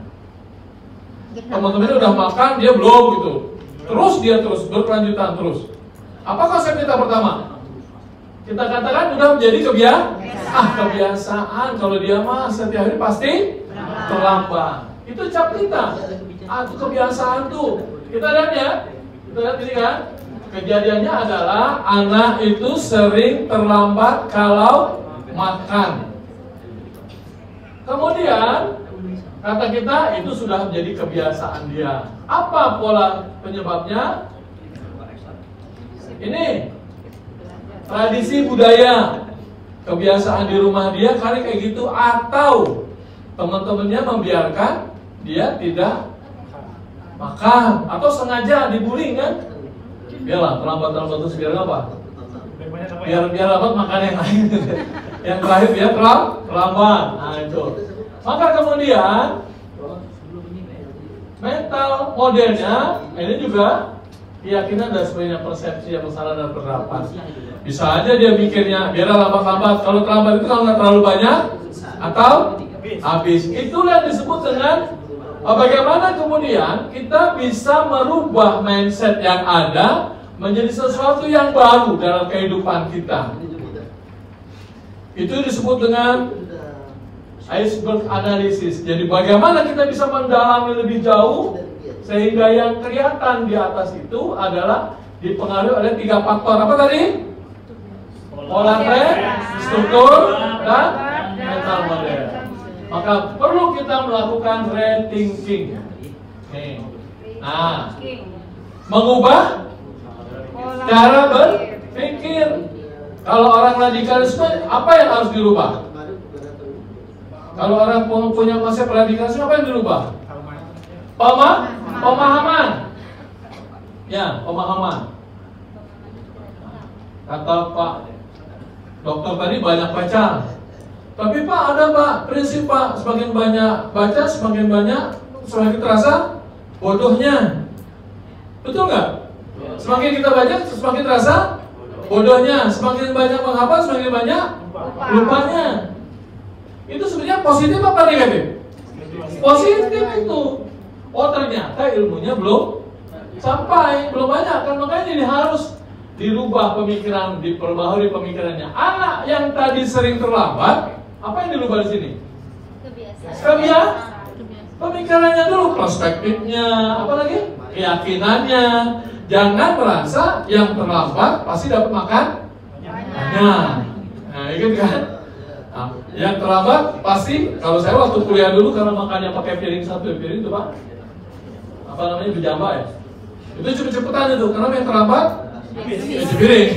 Teman-temannya udah makan, dia belum gitu. Terus berkelanjutan terus. Apa konsep kita pertama? Kita katakan udah menjadi kebiasaan. Kalau dia mah setiap hari pasti terlambat. Itu cap kita. Itu kebiasaan tuh. Kita lihat ya. Kita lihat ini kan. Kejadiannya adalah anak itu sering terlambat kalau makan. Kemudian kata kita itu sudah menjadi kebiasaan dia. Apa pola penyebabnya? Ini tradisi budaya, kebiasaan di rumah dia kali kayak gitu, atau teman-temannya membiarkan dia tidak makan, atau sengaja dibully kan? Biarlah terlambat terus biar apa? Biar dapat makan yang lain. Yang terakhir biar terlambat. Nah itu. Maka kemudian mental modelnya ini juga keyakinan dan sebenarnya persepsi yang salah dan pendapat. Bisa aja dia mikirnya biar lambat-lambat. Kalau terlambat itu kalau nggak terlalu banyak atau habis. Itulah yang disebut dengan bagaimana kemudian kita bisa merubah mindset yang ada menjadi sesuatu yang baru dalam kehidupan kita. Itu disebut dengan iceberg analysis. Jadi bagaimana kita bisa mendalami lebih jauh sehingga yang kelihatan di atas itu adalah dipengaruhi oleh 3 faktor. Apa tadi? Pola tren, struktur, dan mental model. Maka perlu kita melakukan rethinking. Nah, mengubah cara berpikir. Kalau orang radikalisme, apa yang harus dirubah? Kalau orang punya konsep radikalisme, apa yang dirubah? Pemahaman. Ya, pemahaman. Kata Pak Dokter tadi banyak baca. Tapi Pak ada Pak prinsip Pak, semakin banyak baca, semakin terasa bodohnya. Betul nggak? Semakin kita baca, semakin terasa bodohnya. Semakin banyak menghafal, semakin banyak lupanya. Itu sebenarnya positif apa negatif? Positif itu. Oh ternyata ilmunya belum sampai, belum banyak. Kan makanya ini harus dirubah pemikiran, diperbaharui pemikirannya. Anak yang tadi sering terlambat, apa yang dirubah di sini? Kebiasaan. Pemikirannya dulu, perspektifnya, apa lagi? Keyakinannya. Jangan merasa yang terlambat pasti dapat makan banyak. Nah, gitu kan? Nah, yang terlambat pasti, kalau saya waktu kuliah dulu karena makannya pakai piring satu piring itu Pak, apa namanya berjambak ya? Itu cepet-cepetan itu, karena yang terlambat cuci piring.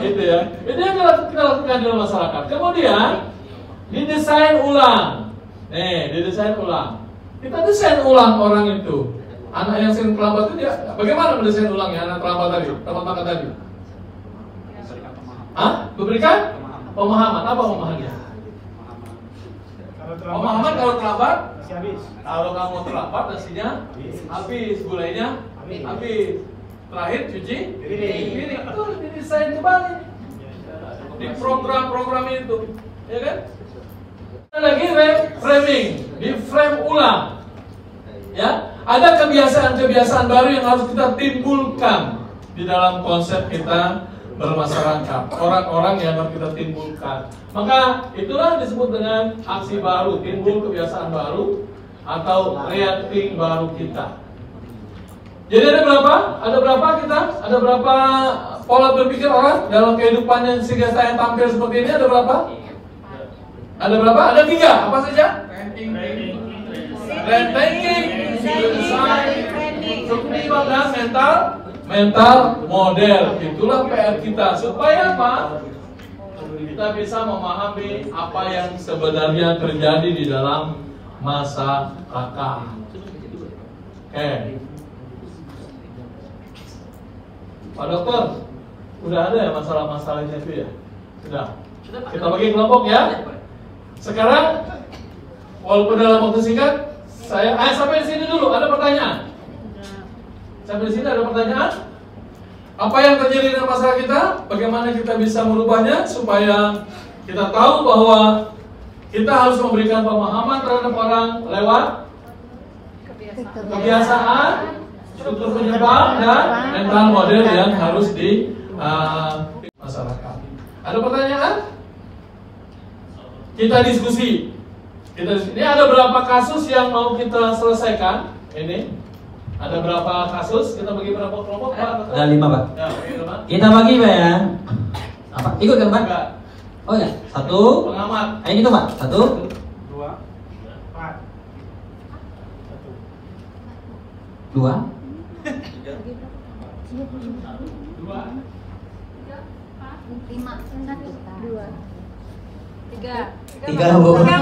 Gitu ya. Itu yang kita lakukan dalam masyarakat. Kemudian didesain ulang. Didesain ulang. Kita desain ulang orang itu. Anak yang sering terlambat itu dia bagaimana mendesain ulangnya anak terlambat tadi, terlambat makan tadi? Berikan pemahaman. Apa pemahamannya? Pemahaman kalau terlambat, kalau kamu terlambat nasinya habis, gulainya habis. Terakhir cuci piring. Itu didesain kembali di program-program itu, ya kan? Lagi framing, di frame ulang. Ya, ada kebiasaan-kebiasaan baru yang harus kita timbulkan di dalam konsep kita bermasyarakat. Orang-orang yang harus kita timbulkan. Maka itulah disebut dengan aksi baru, timbul kebiasaan baru atau rethinking baru kita. Jadi ada berapa? Ada berapa pola berpikir orang dalam kehidupannya sehingga saya tampil seperti ini? Ada berapa? Ada berapa? Ada 3. Apa saja? Rethinking, struktur dan mental model. Itulah PR kita. Supaya apa? Kita bisa memahami apa yang sebenarnya terjadi di dalam masyarakat. Oke. Pak Dokter, udah ada ya masalah-masalahnya itu ya? Sudah. Kita bagi kelompok ya. Sekarang, walaupun dalam waktu singkat, sampai di sini dulu. Ada pertanyaan? Sampai di sini ada pertanyaan? Apa yang terjadi dalam masyarakat kita? Bagaimana kita bisa merubahnya supaya kita tahu bahwa kita harus memberikan pemahaman terhadap orang lewat kebiasaan, struktur penyebab dan mental model yang harus di masyarakat. Ada pertanyaan? Kita diskusi. Ini ada berapa kasus yang mau kita selesaikan? Ini ada berapa kasus? Kita bagi berapa kelompok Pak? Ada 5 Pak. Ya, kita bagi Pak ya. Apa? Ikut kan Pak? Enggak. Oh ya, 1. Pengamat. Ini tuh Pak. 1, 2, 2, 3, Bu. 4,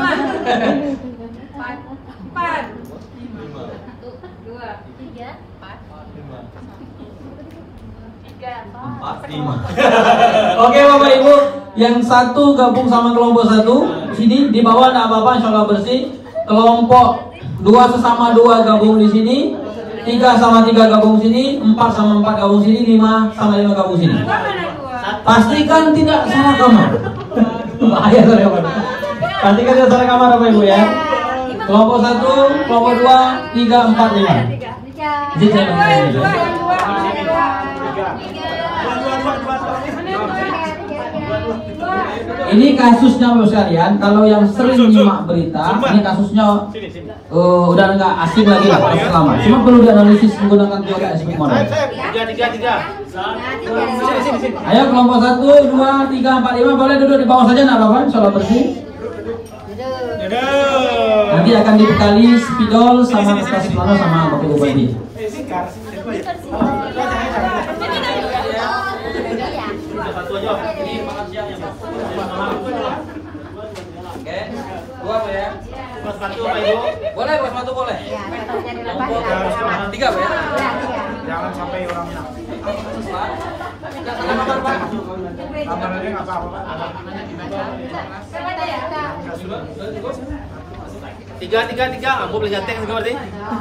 Oke Bapak Ibu, yang 1 gabung sama kelompok 1. Sini di bawah enggak apa-apa, insyaallah bersih. Kelompok 2 sesama 2 gabung di sini, 3 sama 3 gabung sini, 4 sama 4 gabung sini, 5 sama 5 gabung sini. Pastikan tidak salah kamar. Bahaya salah kamar. Pastikan tidak salah kamar Bapak Ibu ya. Kelompok 1, kelompok 2, 3, 4, 5. Ini kasusnya Bapak sekalian, kalau yang sering nyimak berita, ini kasusnya udah nggak asing lagi lah, lama. Cuma perlu dianalisis menggunakan teori aspek model. Ayo kelompok 1, 2, 3, 4, 5 boleh duduk di bawah saja nak Bapak, insyaallah bersih. Nanti akan dibekali spidol sama kertas plano sama Bapak Ibu Bupati. Oke, 2 Bu ya. Kelas 1 Pak Ibu. Boleh, kelas 1 boleh. Iya, 3 Bu ya. Jangan sampai orangnya. Kamarnya enggak apa-apa. Tiga, aku boleh gantek juga berarti.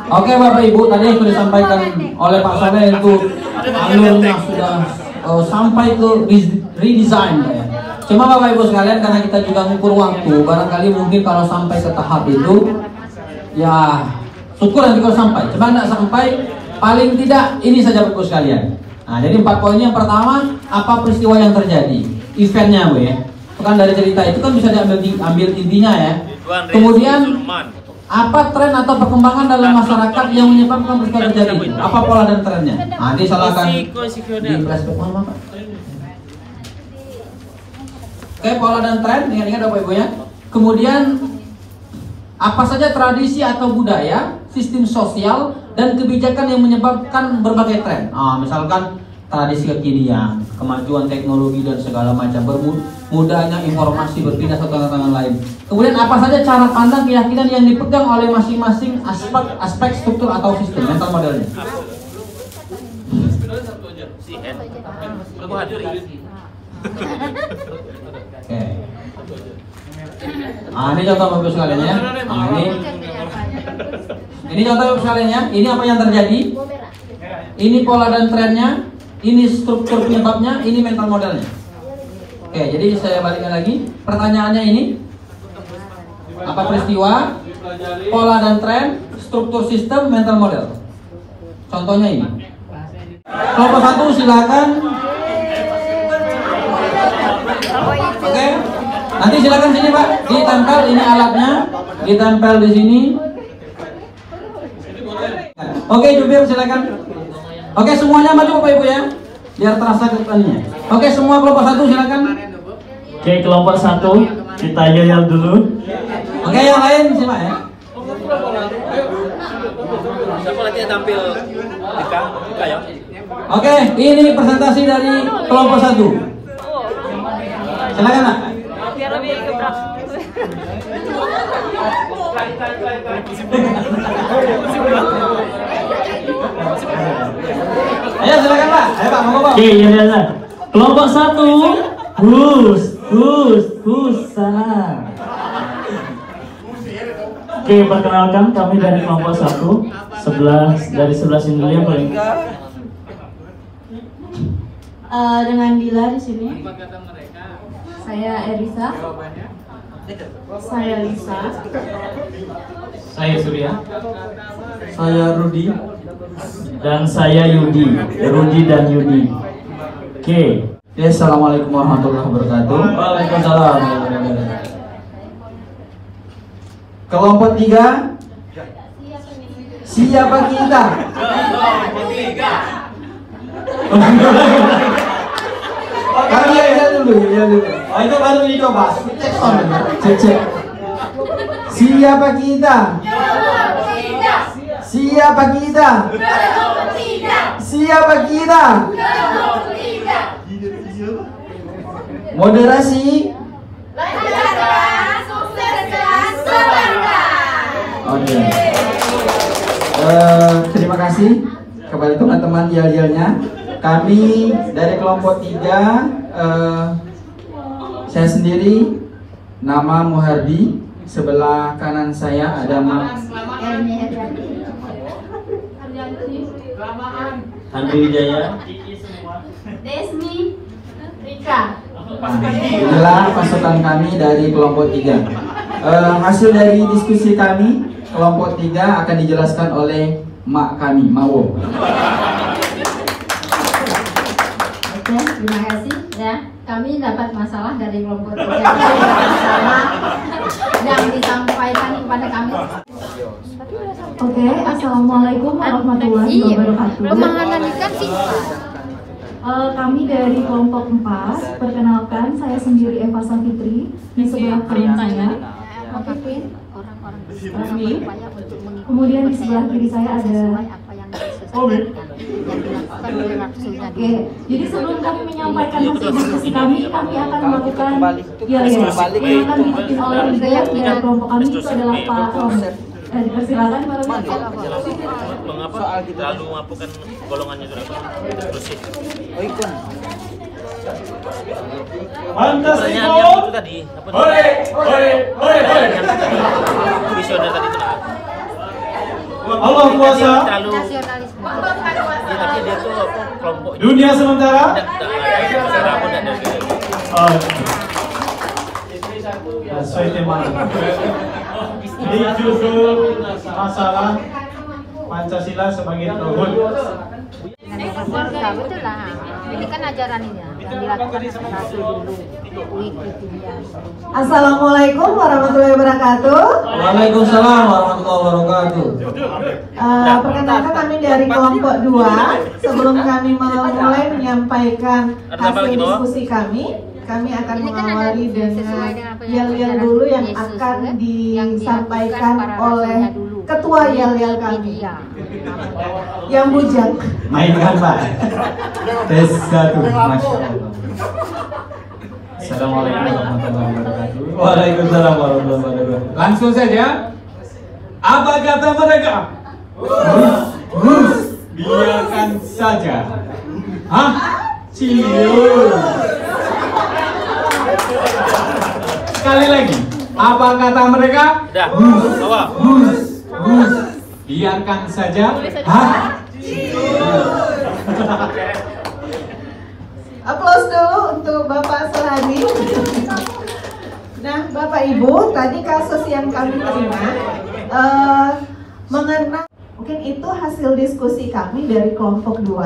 Oke Bapak Ibu, tadi yang sudah disampaikan oleh Pak Saleh itu alurnya sudah sampai ke redesign ya. Cuma Bapak Ibu sekalian, karena kita juga ngukur waktu, barangkali mungkin kalau sampai ke tahap itu ya syukur nanti kalau sampai. Cuma tidak sampai, paling tidak ini saja Bapak Ibu sekalian. Nah, jadi 4 poinnya. Yang pertama, apa peristiwa yang terjadi, eventnya Bu ya. Kan dari cerita itu kan bisa diambil intinya ya. Kemudian apa tren atau perkembangan dalam masyarakat yang menyebabkan peristiwa terjadi itu? Apa pola dan trennya? Nah, ini salah akan di flashback mana Pak? Oke, pola dan tren, ingat-ingat Bapak Ibu ya. Kemudian apa saja tradisi atau budaya, sistem sosial dan kebijakan yang menyebabkan berbagai tren. Misalkan tradisi kekinian, kemajuan teknologi dan segala macam, mudahnya informasi berpindah satu tangan lain. Kemudian apa saja cara pandang keyakinan yang dipegang oleh masing-masing aspek struktur atau sistem mental modelnya. Oke. Ini contoh Bapak sekalian ya. Ini contoh Bapak sekalian ya. Ini apa yang terjadi? Ini pola dan trennya. Ini struktur penyebabnya, ini mental modelnya. Oke, jadi saya balikkan lagi. Pertanyaannya ini, apa peristiwa, pola dan tren, struktur sistem, mental model. Contohnya ini. Kelompok 1 silakan. Oke, nanti silakan sini Pak, ditempel ini alatnya, ditempel di sini. Oke, jubir silakan. Oke, semuanya maju Bapak Ibu ya, biar terasa kedepannya. Oke, semua kelompok 1 silakan. Oke, kelompok 1 kita yel dulu. Oke, yang lain siapa ya? Siapa lagi yang tampil? Dika ya. Oke, ini presentasi dari kelompok 1. Silakan Nak. Biar lebih gebrak. Ayo silakan Pak. Ayo Pak, monggo Pak. Oke, ya. Kelompok 1. Hus sana. Oke, perkenalkan kami dari kelompok 1. Dari sebelah sini dulu yang paling. Dengan Dila di sini. Saya Erisa. Saya Lisa. Saya Surya. Saya Rudi. Dan saya Yudi. Rudi dan Yudi. Oke. Ya, assalamualaikum warahmatullahi wabarakatuh. Waalaikumsalam. Kelompok 3. Siapa kita? Kalian lihat dulu, ya dulu. Oh, itu baru dicoba. Cek sound, cek. Siapa kita? Siapa kita? Siapa kita? Moderasi. Oke. Terima kasih kepada teman-teman yel-yelnya. Kami dari kelompok 3, saya sendiri nama Muhardi, Sebelah kanan saya ada Andri Wijaya, Desmi, Rika. inilah pasukan kami dari kelompok 3. Hasil dari diskusi kami kelompok 3 akan dijelaskan oleh mak kami, Mawo. Oke, terima kasih ya. Kami dapat masalah dari kelompok 3. Masalah yang disampaikan kepada kami. Oke, assalamualaikum warahmatullahi wabarakatuh. Kami dari kelompok 4. Perkenalkan, saya sendiri Eva Safitri. Di sebelah kanan saya Raffi. Kemudian di sebelah kiri saya ada Oke, jadi sebelum kami menyampaikan hasil diskusi kami akan melakukan yang akan dipimpin oleh leader dari kelompok kami itu adalah Pak Rom. Persilakan Pak Rom. Mengapa kita lalu mengapukan golongannya berapa? Bersih. Oh ikon. Fantastis. Itu tadi. Visioner tadi itu. Allah kuasa. Ya, tapi dia tuh kelompok Dunia sementara. Sesuai tema. Ini judul masalah Pancasila sebagai tauhid. Betul lah. Ini kan ajaran ini ya, yang dilakukan satu dulu. Assalamualaikum warahmatullahi wabarakatuh. Waalaikumsalam warahmatullahi wabarakatuh. Perkenalkan kami dari kelompok 2. Sebelum kami mulai menyampaikan hasil diskusi kami akan mengawali dengan yel-yel dulu yang akan disampaikan oleh ketua yel-yel kami yang bujang. Mainkan Pak. Tes 1, Masya Allah. Assalamualaikum warahmatullahi wabarakatuh. Waalaikumsalam warahmatullahi wabarakatuh. Langsung saja. Apa kata mereka? Biarkan saja. Hah? Cium. Sekali lagi. Apa kata mereka? Dah. Bawa. Biarkan saja. Hah? Aplaus dulu untuk Bapak Seladi. Nah, Bapak Ibu, tadi kasus yang kami terima mengenai mungkin itu hasil diskusi kami dari kelompok 2.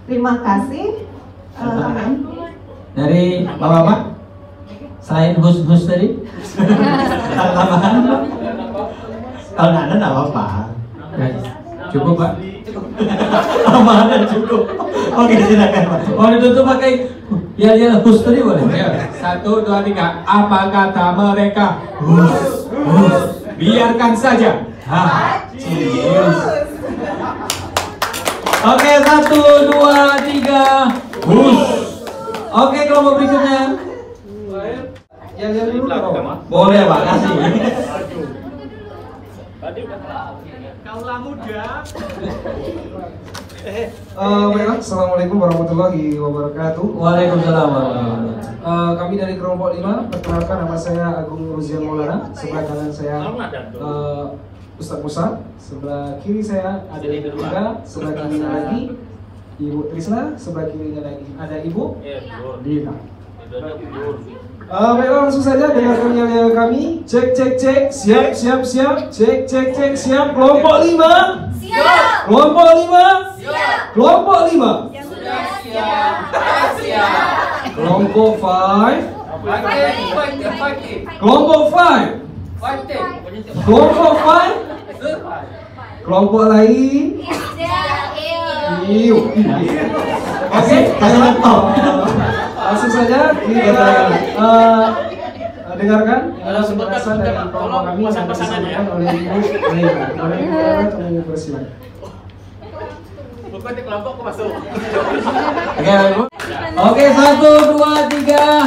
Terima kasih. Dari Bapak, selain hus-hus tadi, tambahan. Kalau nggak ada, nggak apa-apa. Cukup Pak. Tambahan cukup. Oke, silakan Pak. Mau ditutup pakai ya hus tadi boleh? Ya. 1, 2, 3. Apa kata mereka? Hus. Biarkan saja. Hah? Oke, 1, 2, 3. Hus. Oke, kelompok berikutnya. Yel-yel dulu Boleh Pak, kasih. Kaulah muda. Baiklah, assalamualaikum warahmatullahi wabarakatuh. Waalaikumsalam warahmatullahi wabarakatuh. Kami dari kelompok 5, perkenalkan nama saya Agung Ruzian Maulana. Sebelah kanan saya Ustadz Musa. Sebelah kiri saya ada Ibu Ida. Sebelah kirinya lagi Ibu Trisna. Sebelah kirinya lagi ada Ibu Dina. Baiklah, langsung saja dengarkan yel-yel kami. Cek. Siap. Cek. Siap. Kelompok 5. Siap. Kelompok 5. Siap. Kelompok 5. Siap. Kelompok 5. Kelompok 5. Kelompok 5. Kelompok lain. Oke, langsung saja kita dengarkan penjelasan dari kelompok kami yang disampaikan oleh Ibu Lena. Boleh kami persilakan. Bukan di kelompok masuk. Oke, 1, 2, 3.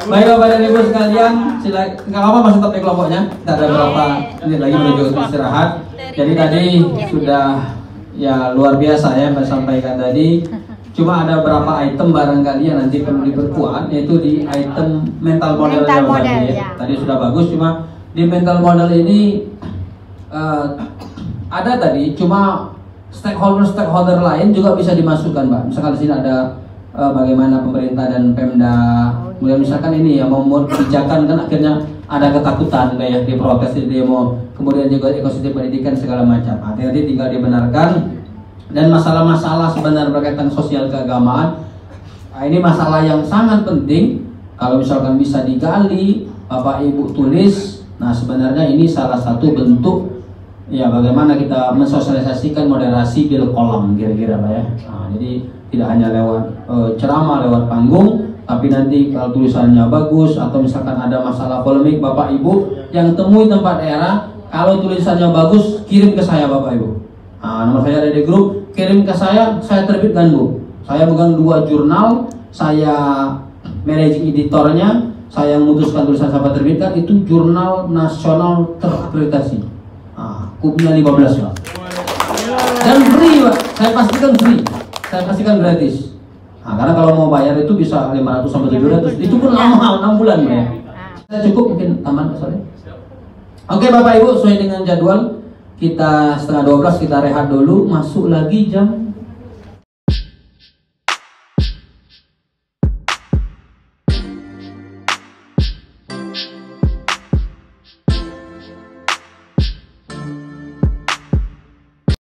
Baik Bapak dan Ibu sekalian, silakan. Nggak apa-apa masih tetap di kelompoknya. Kita ada berapa menit lagi menuju istirahat. Jadi tadi sudah ya luar biasa ya yang saya sampaikan tadi. Cuma ada beberapa item barangkali yang nanti perlu diperkuat, yaitu di item mental model Mental model, tadi, ya. Tadi sudah bagus, cuma di mental model ini ada tadi, cuma stakeholder lain juga bisa dimasukkan, Pak. Misalkan di sini ada bagaimana pemerintah dan Pemda, kemudian misalkan ini ya membuat kebijakan, kan akhirnya ada ketakutan kayak diprotes di demo, kemudian juga ekosistem pendidikan segala macam. Hati-hati tinggal dibenarkan. Dan masalah-masalah sebenarnya berkaitan sosial keagamaan, nah, ini masalah yang sangat penting. Kalau misalkan bisa digali, Bapak Ibu tulis. Nah, sebenarnya ini salah satu bentuk ya bagaimana kita mensosialisasikan moderasi bil kolam kira-kira, Pak ya. Nah, jadi tidak hanya lewat ceramah, lewat panggung, tapi nanti kalau tulisannya bagus atau misalkan ada masalah polemik, Bapak Ibu yang temui tempat daerah, kalau tulisannya bagus kirim ke saya, Bapak Ibu. Nah, nomor saya ada di grup, kirim ke saya terbitkan, Bu. Saya pegang 2 jurnal, saya managing editornya, saya memutuskan tulisan saya terbitkan, itu jurnal nasional terakreditasi. Nah, kubnya 15, Pak. Dan free, Pak. Saya pastikan free. Saya pastikan gratis. Nah, karena kalau mau bayar itu bisa 500 sampai 700. Itu pun lama, 6 bulan, Pak ya. Saya cukup mungkin taman sore. Oke, Bapak Ibu, sesuai dengan jadwal. Kita setengah 12 kita rehat dulu, masuk lagi jam